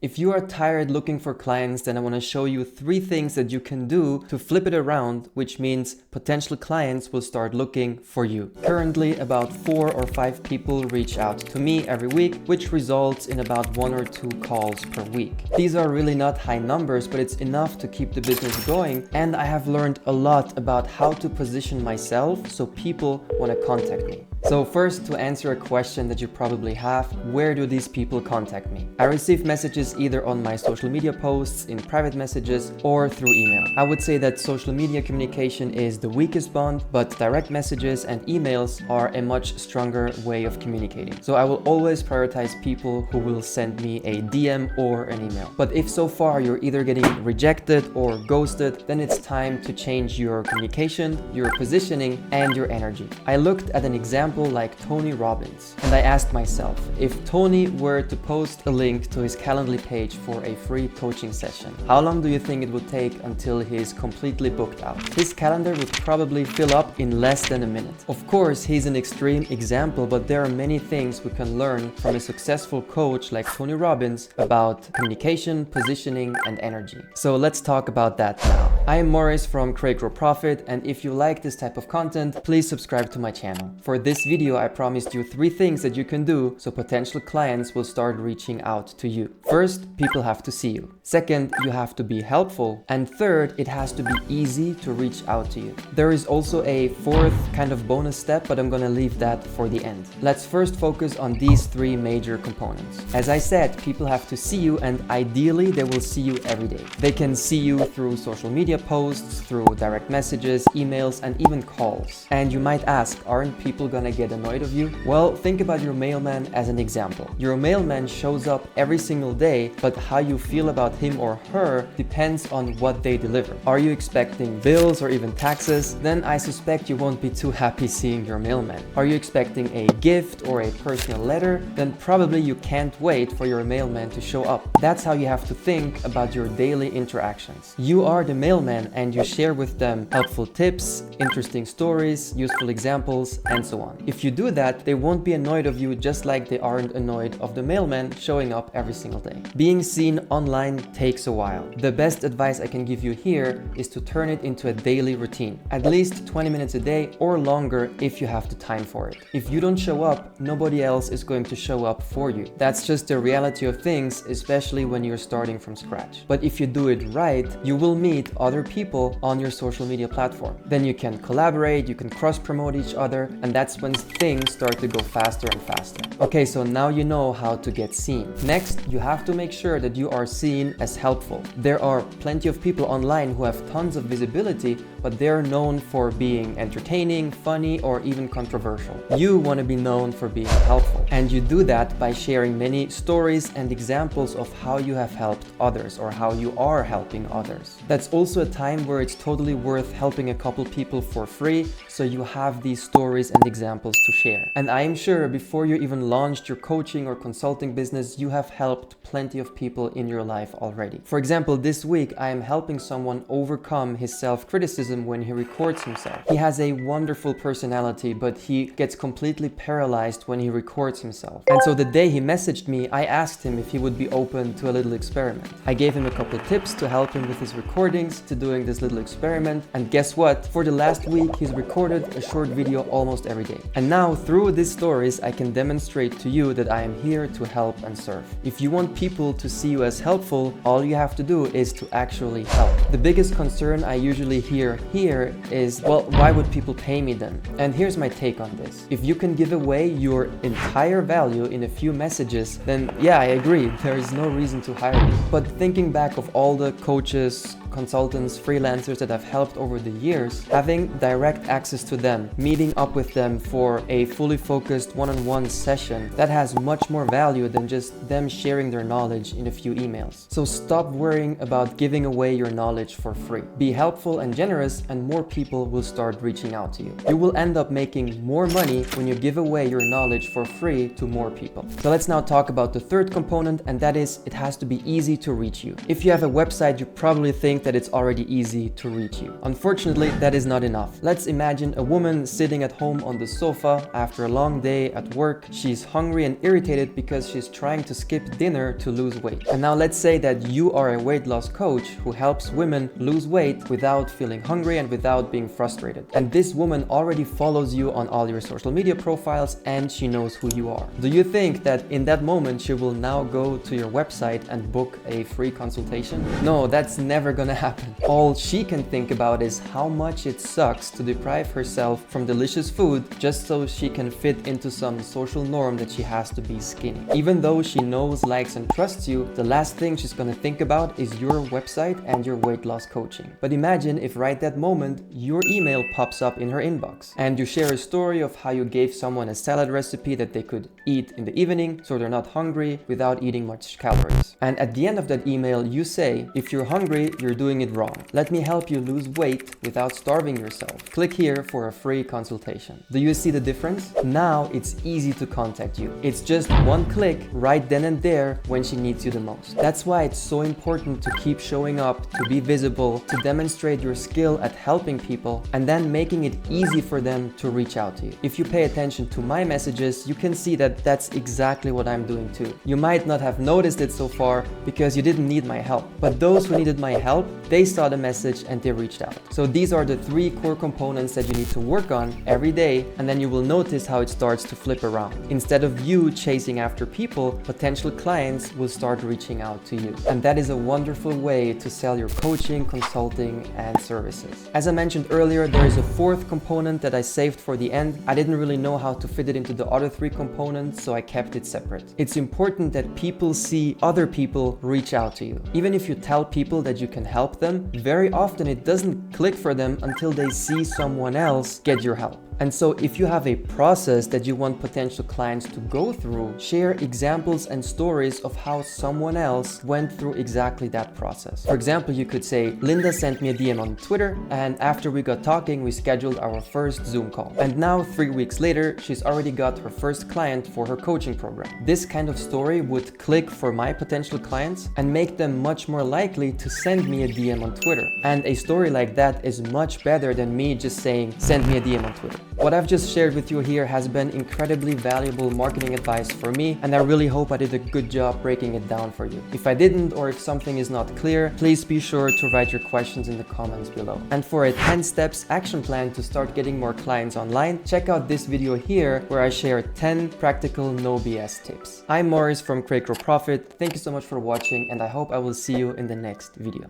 If you are tired looking for clients, then I want to show you 3 things that you can do to flip it around, which means potential clients will start looking for you. Currently, about 4 or 5 people reach out to me every week, which results in about 1 or 2 calls per week. These are really not high numbers, but it's enough to keep the business going, and I have learned a lot about how to position myself so people want to contact me. So first, to answer a question that you probably have, where do these people contact me? I receive messages either on my social media posts, in private messages, or through email. I would say that social media communication is the weakest bond, but direct messages and emails are a much stronger way of communicating. So I will always prioritize people who will send me a DM or an email. But if so far you're either getting rejected or ghosted, then it's time to change your communication, your positioning, and your energy. I looked at an example like Tony Robbins, and I asked myself, if Tony were to post a link to his Calendly page for a free coaching session, how long do you think it would take until he's completely booked out? His calendar would probably fill up in less than a minute. Of course, he's an extreme example, but there are many things we can learn from a successful coach like Tony Robbins about communication, positioning, and energy. So let's talk about that now. I am Morris from CreateGrowProfit, and if you like this type of content, please subscribe to my channel. For this video, I promised you 3 things that you can do so potential clients will start reaching out to you. First, people have to see you. Second, you have to be helpful. And third, it has to be easy to reach out to you. There is also a 4th kind of bonus step, but I'm gonna leave that for the end. Let's first focus on these 3 major components. As I said, people have to see you, and ideally they will see you every day. They can see you through social media posts, through direct messages, emails, and even calls. And you might ask, aren't people gonna get annoyed of you? Well, think about your mailman as an example. Your mailman shows up every single day, but how you feel about him or her depends on what they deliver. Are you expecting bills or even taxes? Then I suspect you won't be too happy seeing your mailman. Are you expecting a gift or a personal letter? Then probably you can't wait for your mailman to show up. That's how you have to think about your daily interactions. You are the mailman, and you share with them helpful tips, interesting stories, useful examples, and so on. If you do that, they won't be annoyed of you, just like they aren't annoyed of the mailman showing up every single day. Being seen online takes a while. The best advice I can give you here is to turn it into a daily routine, at least 20 minutes a day or longer if you have the time for it. If you don't show up, nobody else is going to show up for you. That's just the reality of things, especially when you're starting from scratch. But if you do it right, you will meet other people on your social media platform. Then you can collaborate, you can cross-promote each other, and that's when things start to go faster and faster. Okay, so now you know how to get seen. Next, you have to make sure that you are seen as helpful. There are plenty of people online who have tons of visibility, but they're known for being entertaining, funny, or even controversial. You want to be known for being helpful. And you do that by sharing many stories and examples of how you have helped others or how you are helping others. That's also a time where it's totally worth helping a couple people for free, so you have these stories and examples to share. And I am sure before you even launched your coaching or consulting business, you have helped plenty of people in your life already. For example, this week I am helping someone overcome his self-criticism when he records himself. He has a wonderful personality, but he gets completely paralyzed when he records himself. And so the day he messaged me, I asked him if he would be open to a little experiment. I gave him a couple tips to help him with his recordings, to doing this little experiment, and guess what? For the last week, he's recorded a short video almost every day. And now through these stories, I can demonstrate to you that I am here to help and serve. If you want people to see you as helpful, all you have to do is to actually help. The biggest concern I usually hear here is, well, why would people pay me then? And here's my take on this. If you can give away your entire value in a few messages, then yeah, I agree, there is no reason to hire you. But thinking back of all the coaches, consultants, freelancers that I've helped over the years, having direct access to them, meeting up with them for a fully focused one-on-one session, that has much more value than just them sharing their knowledge in a few emails. So stop worrying about giving away your knowledge for free. Be helpful and generous, and more people will start reaching out to you. You will end up making more money when you give away your knowledge for free to more people. So let's now talk about the 3rd component, and that is it has to be easy to reach you. If you have a website, you probably think that it's already easy to reach you. Unfortunately, that is not enough. Let's imagine a woman sitting at home on the sofa after a long day at work. She's hungry and irritated because she's trying to skip dinner to lose weight. And now let's say that you are a weight loss coach who helps women lose weight without feeling hungry and without being frustrated. And this woman already follows you on all your social media profiles and she knows who you are. Do you think that in that moment she will now go to your website and book a free consultation? No, that's never gonna happen. All she can think about is how much it sucks to deprive herself from delicious food just so she can fit into some social norm that she has to be skinny. Even though she knows, likes and trusts you, the last thing she's gonna think about is your website and your weight loss coaching. But imagine if right that moment your email pops up in her inbox and you share a story of how you gave someone a salad recipe that they could eat in the evening so they're not hungry without eating much calories. And at the end of that email you say, if you're hungry, you're doing it wrong. Let me help you lose weight without starving yourself. Click here for a free consultation. Do you see the difference? Now it's easy to contact you. It's just one click right then and there when she needs you the most. That's why it's so important to keep showing up, to be visible, to demonstrate your skill at helping people, and then making it easy for them to reach out to you. If you pay attention to my messages, you can see that that's exactly what I'm doing too. You might not have noticed it so far because you didn't need my help, but those who needed my help, they saw the message and they reached out. So these are the 3 core components that you need to work on every day, and then you will notice how it starts to flip around. Instead of you chasing after people, potential clients will start reaching out to you. And that is a wonderful way to sell your coaching, consulting, and services. As I mentioned earlier, there is a 4th component that I saved for the end. I didn't really know how to fit it into the other 3 components, so I kept it separate. It's important that people see other people reach out to you. Even if you tell people that you can help them, very often it doesn't click for them until they see someone else get your help. And so if you have a process that you want potential clients to go through, share examples and stories of how someone else went through exactly that process. For example, you could say, Linda sent me a DM on Twitter, and after we got talking, we scheduled our first Zoom call. And now 3 weeks later, she's already got her first client for her coaching program. This kind of story would click for my potential clients and make them much more likely to send me a DM on Twitter. And a story like that is much better than me just saying, send me a DM on Twitter. What I've just shared with you here has been incredibly valuable marketing advice for me, and I really hope I did a good job breaking it down for you. If I didn't, or if something is not clear, please be sure to write your questions in the comments below. And for a 10 steps action plan to start getting more clients online, check out this video here where I share 10 practical no BS tips. I'm Morris from CreateGrowProfit. Thank you so much for watching, and I hope I will see you in the next video.